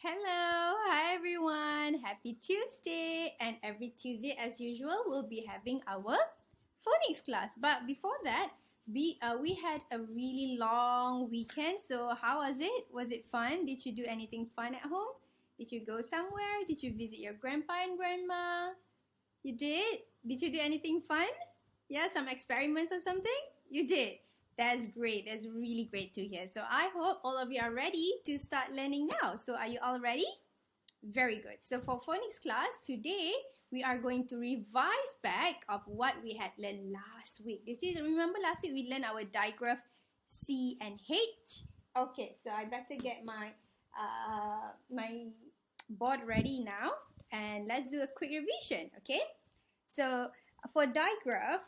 Hello, hi everyone. Happy Tuesday. And every Tuesday, as usual, we'll be having our phonics class. But before that, we had a really long weekend. So how was it? Was it fun? Did you do anything fun at home? Did you go somewhere? Did you visit your grandpa and grandma? You did? Did you do anything fun? Yeah, some experiments or something? You did. That's great. That's really great to hear. So I hope all of you are ready to start learning now. So are you all ready? Very good. So for phonics class, today we are going to revise back of what we had learned last week. You see, remember last week we learned our digraph C and H? Okay, so I better get my my board ready now and let's do a quick revision, okay? So for digraph,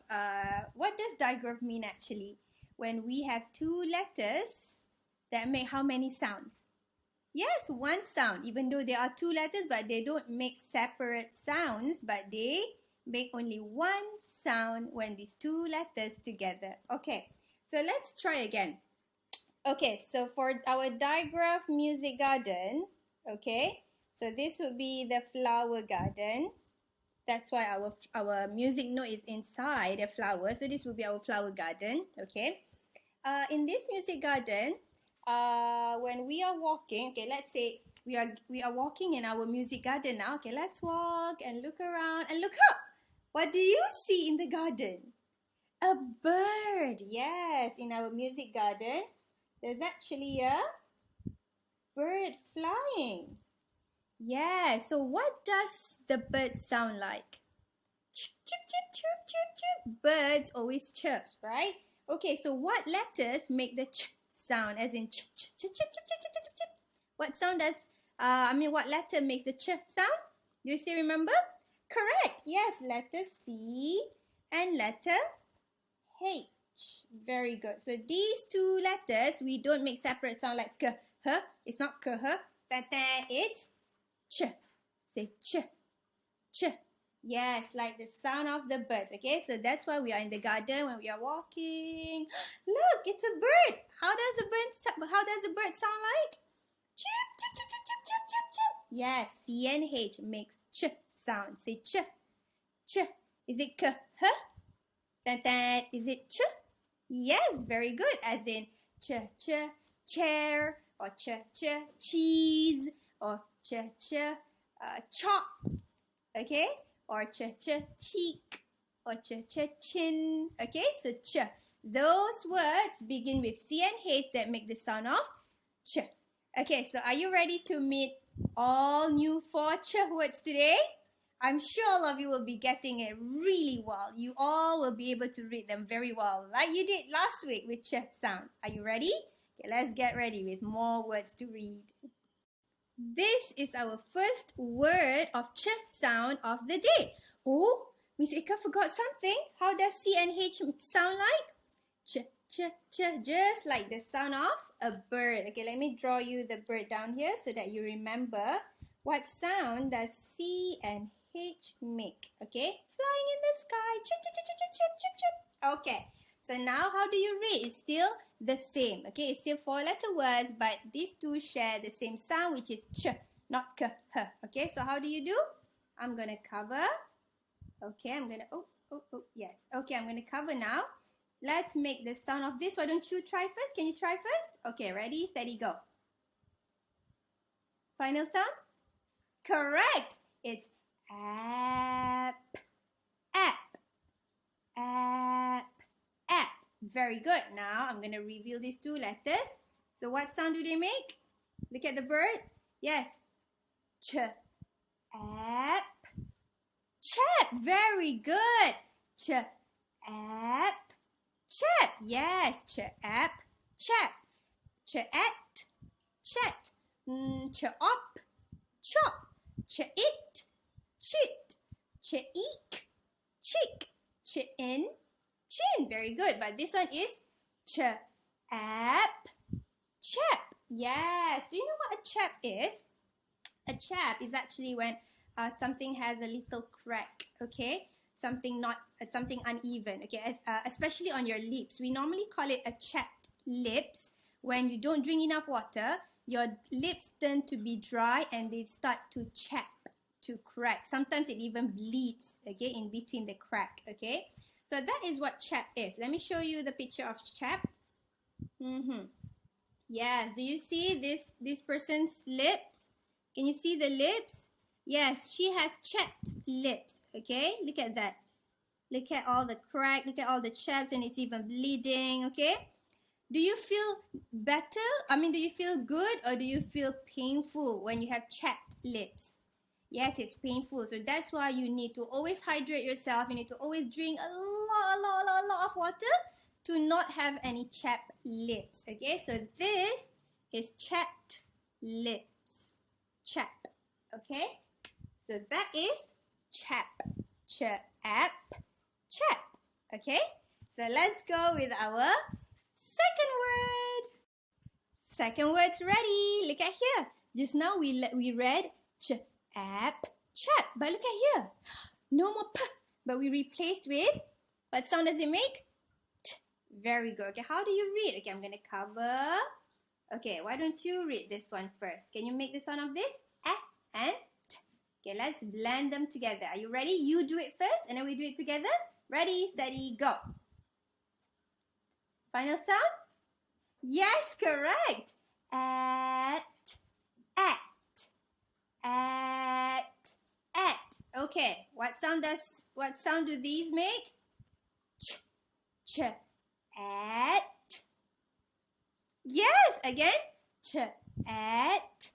what does digraph mean actually? When we have two letters that make how many sounds? Yes, one sound. Even though there are two letters, but they don't make separate sounds, but they make only one sound when these two letters together. Okay, so let's try again. Okay, so for our digraph music garden, okay, so this would be the flower garden. That's why our music note is inside the flower. So this will be our flower garden, okay. In this music garden, when we are walking, okay, let's say we are walking in our music garden now. Okay, let's walk and look around and look up. What do you see in the garden? A bird. Yes, in our music garden, there's actually a bird flying. Yeah, so what does the bird sound like? Chirp, chirp, chirp, chirp, chirp, chirp. Birds always chirps, right? Okay, so what letters make the ch sound, as in ch, ch, ch, ch, ch, ch, ch, ch, ch? What sound does, what letter makes the ch sound? Do you still remember? Correct, yes, letter C and letter H. Very good. So these two letters, we don't make separate sound like k, h. It's not k, h. It's ch. Say ch, ch. Yes, like the sound of the birds. Okay, so that's why we are in the garden when we are walking. Look, it's a bird. How does a bird sound like? Chirp, chirp, chirp, chirp, chirp, chirp, chirp, chirp. Yes, C and H makes ch sound. Say ch, ch. Is it k, h? Is it ch? Yes, very good. As in ch, ch, chair, or ch, ch, cheese, or ch, ch, chop. Okay? Or ch, cheek, or ch, chin. Okay, so ch. Those words begin with C and H that make the sound of ch. Okay, so are you ready to meet all new 4 ch words today? I'm sure all of you will be getting it really well. You all will be able to read them very well, like you did last week with ch sound. Are you ready? Okay, let's get ready with more words to read. This is our first word of ch sound of the day. Oh, Miss Ika forgot something. How does C and H sound like? Ch, ch, ch, just like the sound of a bird. Okay, let me draw you the bird down here so that you remember what sound does C and H make. Okay, flying in the sky. Chip, chip, chip, chip, chip, chip, chip. Okay, so now how do you read? It's still the same. Okay, it's still 4-letter words, but these two share the same sound, which is ch, not k, h. Okay, so how do you do? I'm going to cover. Okay, I'm going to, yes. Okay, I'm going to cover now. Let's make the sound of this. Why don't you try first? Can you try first? Okay, ready, steady, go. Final sound? Correct. It's app, app, app, app. Very good. Now I'm going to reveal these two letters. So what sound do they make? Look at the bird. Yes. Ch, app, chap. Very good. Ch, app, chap. Yes. Ch, app, chap. Ch, at, chat. Ch, op, chop. Ch, it, chit. Ch, eek, chick. Ch, in, chin. Very good. But this one is ch, ap, chap. Yes. Do you know what a chap is? A chap is actually when something has a little crack. Okay. Something uneven. Okay. Especially on your lips. We normally call it a chapped lips when you don't drink enough water. your lips turn to be dry and they start to chap, to crack. Sometimes it even bleeds, okay, in between the crack, okay? So that is what chap is. Let me show you the picture of chap. Yes, do you see this person's lips? Can you see the lips? Yes, she has chapped lips, okay? Look at that. Look at all the crack, look at all the chaps, and it's even bleeding, okay? Do you feel better? Do you feel good, or do you feel painful when you have chapped lips? Yes, it's painful. So that's why you need to always hydrate yourself. You need to always drink a lot of water to not have any chapped lips. Okay, so this is chapped lips. Chap. Okay, so that is chap. Chap. Chap. Okay, so let's go with our second word. Second word's ready. Look at here. Just now we read chap, chap. But look at here. No more p, but we replaced with, what sound does it make? T. Very good. Okay, how do you read? Okay, I'm going to cover. Okay, why don't you read this one first? Can you make the sound of this? A and t. Okay, let's blend them together. Are you ready? You do it first and then we do it together. Ready, steady, go. Final sound? Yes, correct. At. Okay, what sound do these make? Ch, ch, at. Yes, again. Ch, at,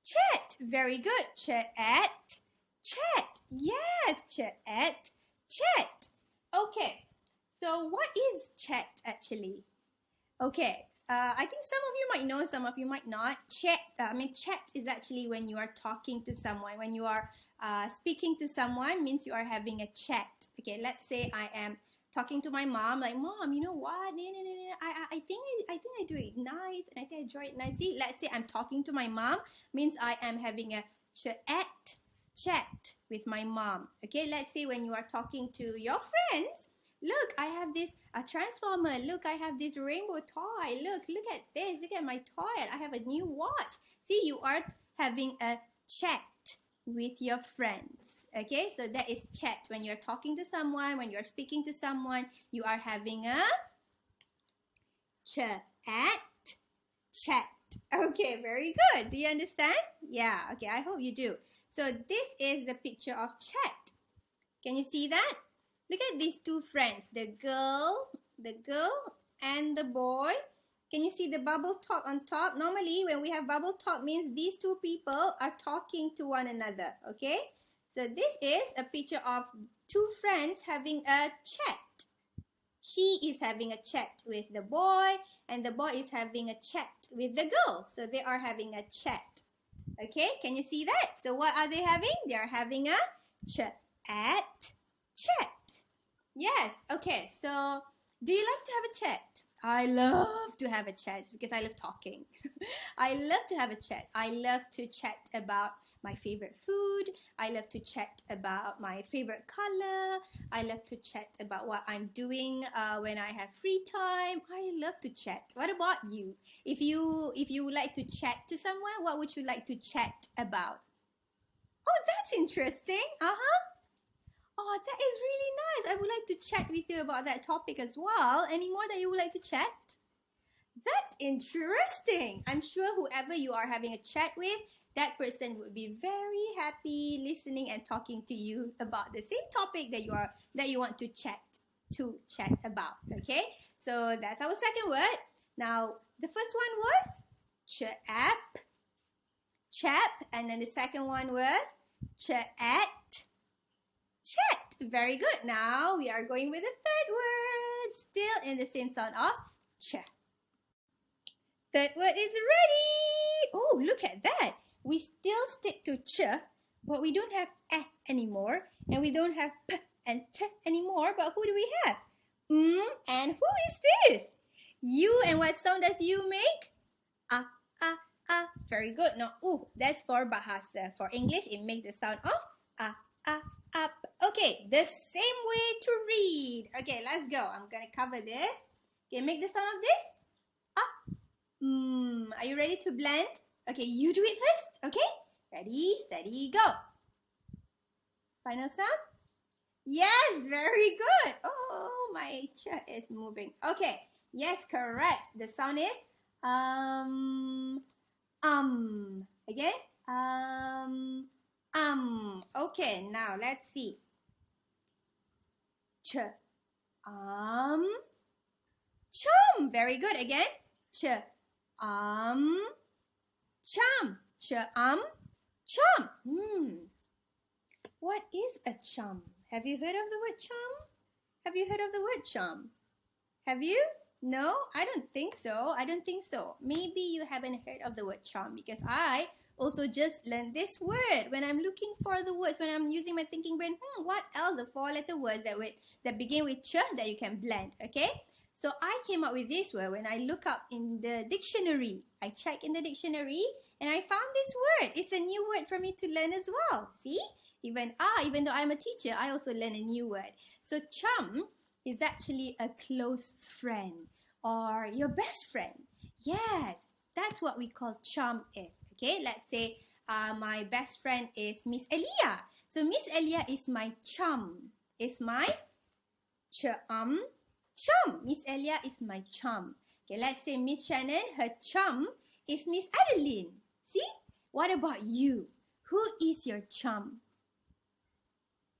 chat. Very good. Ch, at, chat. Yes, ch, at, chat. Okay, so what is chat actually? Okay, I think some of you might know, some of you might not. Chat is actually when you are talking to someone. When you are speaking to someone, means you are having a chat. Okay, let's say I am talking to my mom, like, Mom, you know what? I think I do it nice, and I think I draw it nicely. Let's say I'm talking to my mom, means I am having a chat with my mom. Okay, let's say when you are talking to your friends, look, I have this transformer. Look, I have this rainbow toy. Look at this. Look at my toy. I have a new watch. See, you are having a chat with your friends. Okay, so that is chat. When you're talking to someone, when you're speaking to someone, you are having a chat. Okay, very good. Do you understand? Yeah, okay, I hope you do. So this is the picture of chat. Can you see that? Look at these two friends, the girl and the boy. Can you see the bubble top on top? Normally, when we have bubble top, means these two people are talking to one another, okay? So this is a picture of two friends having a chat. She is having a chat with the boy, and the boy is having a chat with the girl. So they are having a chat. Okay, can you see that? So what are they having? They are having a chat. Yes, okay, so do you like to have a chat? I love to have a chat because I love talking. I love to have a chat. I love to chat about my favorite food. I love to chat about my favorite color. I love to chat about what I'm doing when I have free time. I love to chat. What about you? If you would like to chat to someone, what would you like to chat about? Oh, that's interesting. Oh, that is really nice. I would like to chat with you about that topic as well. Any more that you would like to chat? That's interesting. I'm sure whoever you are having a chat with, that person would be very happy listening and talking to you about the same topic that you want to chat about. Okay? So that's our second word. Now, the first one was chap, and then the second one was chat. Very good. Now we are going with the third word, still in the same sound of ch. Third word is ready. Oh, look at that. We still stick to ch, but we don't have anymore, and we don't have p and t anymore. But who do we have? And who is this? You, and what sound does you make? Very good. Now, that's for Bahasa. For English, it makes the sound of up. Okay, the same way to read. Okay, let's go. I'm gonna cover this. Okay, make the sound of this. Are you ready to blend? Okay, you do it first. Okay? Ready, steady, go. Final sound? Yes, very good. Oh, my chair is moving. Okay, yes, correct. The sound is Again, Okay, now let's see. Ch, chum. Very good. Again, ch, chum. Ch, chum. What is a chum? Have you heard of the word chum? Have you heard of the word chum? Have you? No, I don't think so. Maybe you haven't heard of the word chum because I also just learned this word. When I'm looking for the words, when I'm using my thinking brain, what else the 4-letter words that begin with ch that you can blend, okay? So I came up with this word when I look up in the dictionary. I checked in the dictionary and I found this word. It's a new word for me to learn as well. See? Even though I'm a teacher, I also learn a new word. So chum is actually a close friend or your best friend. Yes, that's what we call chum is. Okay, let's say my best friend is Miss Elia. So Miss Elia is my chum. Is my chum. Miss Elia is my chum. Okay, let's say Miss Shannon, her chum is Miss Adeline. See? What about you? Who is your chum?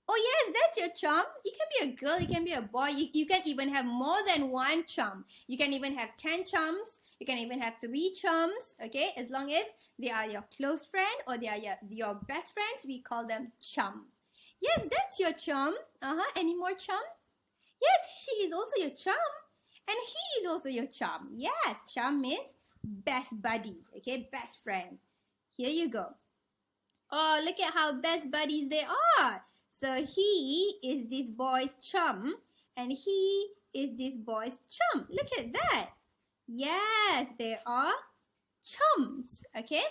Oh yes, that's your chum. You can be a girl, you can be a boy. You can even have more than one chum. You can even have 10 chums. You can even have 3 chums. Okay, as long as they are your close friend or they are your best friends, we call them chum. Yes, that's your chum. Any more chum? Yes, she is also your chum. And he is also your chum. Yes, chum means best buddy. Okay, best friend. Here you go. Oh, look at how best buddies they are. So he is this boy's chum and he is this boy's chum. Look at that. Yes, they are chums. Okay.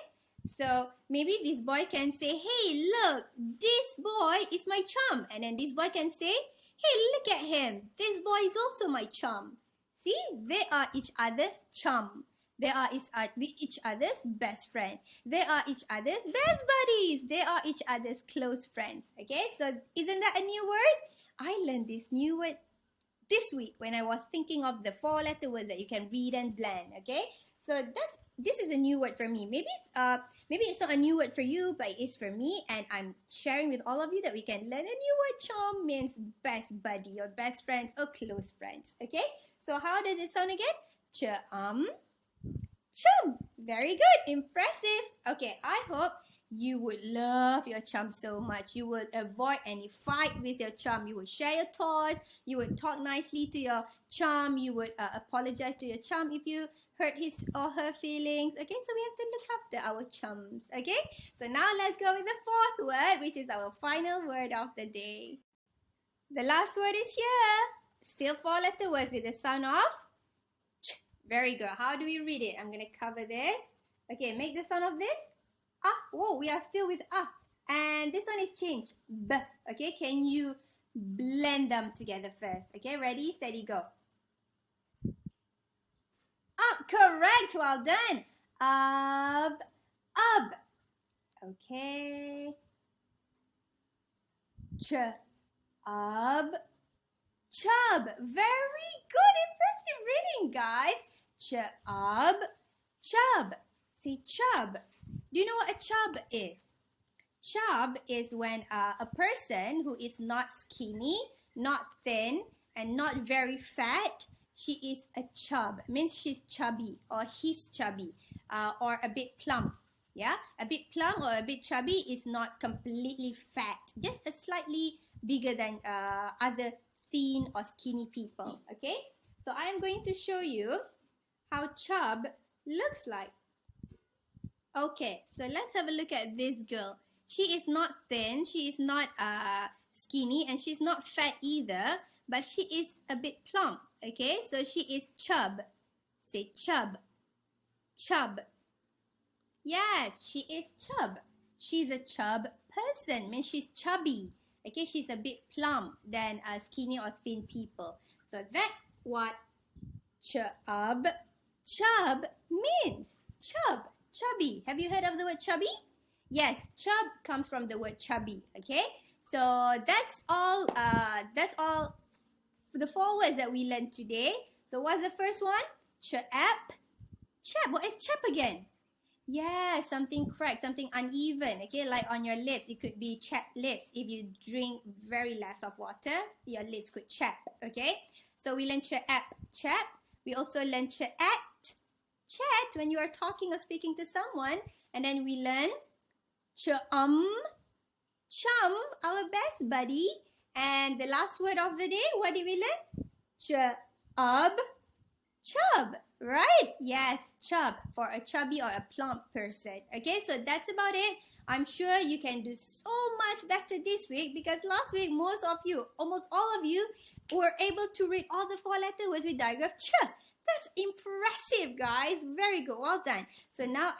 So maybe this boy can say, hey, look, this boy is my chum. And then this boy can say, hey, look at him. This boy is also my chum. See, they are each other's chum. They are each other's best friend. They are each other's best buddies. They are each other's close friends. Okay, so isn't that a new word? I learned this new word this week when I was thinking of the 4-letter words that you can read and blend. Okay, so this is a new word for me. Maybe it's not a new word for you, but it's for me, and I'm sharing with all of you that we can learn a new word. Chum means best buddy or best friends or close friends. Okay, so how does it sound again? Chum. Very good. Impressive. Okay, I hope you would love your chum so much. You would avoid any fight with your chum. You would share your toys. You would talk nicely to your chum. You would apologize to your chum if you hurt his or her feelings. Okay, so we have to look after our chums. Okay, so now let's go with the 4th word, which is our final word of the day. The last word is here. Still 4-letter words with the sound of ch. Very good. How do we read it? I'm going to cover this. Okay, make the sound of this. Whoa, we are still with and this one is changed. B. Okay, can you blend them together first? Okay, ready, steady, go. Correct. Well done. Okay. Chub. Chub. Very good. Impressive reading, guys. Chub. See, chub. Do you know what a chub is? Chub is when a person who is not skinny, not thin, and not very fat, she is a chub. It means she's chubby or he's chubby or a bit plump. Yeah, a bit plump or a bit chubby is not completely fat, just a slightly bigger than other thin or skinny people. Okay, so I am going to show you how chub looks like. Okay, so let's have a look at this girl. She is not thin, she is not skinny, and she's not fat either, but she is a bit plump. Okay, so she is chub. Say chub. Chub. Yes, she is chub. She's a chub person, means she's chubby. Okay, she's a bit plump than skinny or thin people. So that's what chub means. Chub. Chubby. Have you heard of the word chubby? Yes, chub comes from the word chubby. Okay, so that's all. That's all the 4 words that we learned today. So what's the first one? Chap. Chap. What is chap again? Yeah, something cracked, something uneven. Okay, like on your lips, it could be chapped lips. If you drink very less of water, your lips could chap. Okay, so we learned chap. We also learned chat when you are talking or speaking to someone, and then we learn chum, our best buddy. And the last word of the day, what did we learn? Chub, right? Yes, chub, for a chubby or a plump person. Okay, so that's about it. I'm sure you can do so much better this week because last week, most of you, almost all of you, were able to read all the 4-letter words with digraph ch. That's impressive, guys. Very good. Well done. So now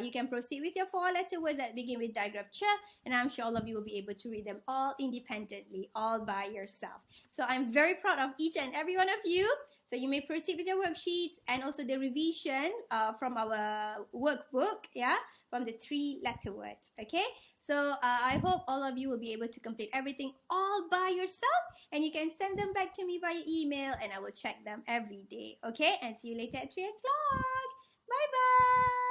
you can proceed with your 4-letter words that begin with digraph ch, and I'm sure all of you will be able to read them all independently, all by yourself. So I'm very proud of each and every one of you. So you may proceed with your worksheets and also the revision from our workbook, yeah, from the 3-letter words, okay? So I hope all of you will be able to complete everything all by yourself, and you can send them back to me via email and I will check them every day, okay? And see you later at 3 o'clock. Bye-bye.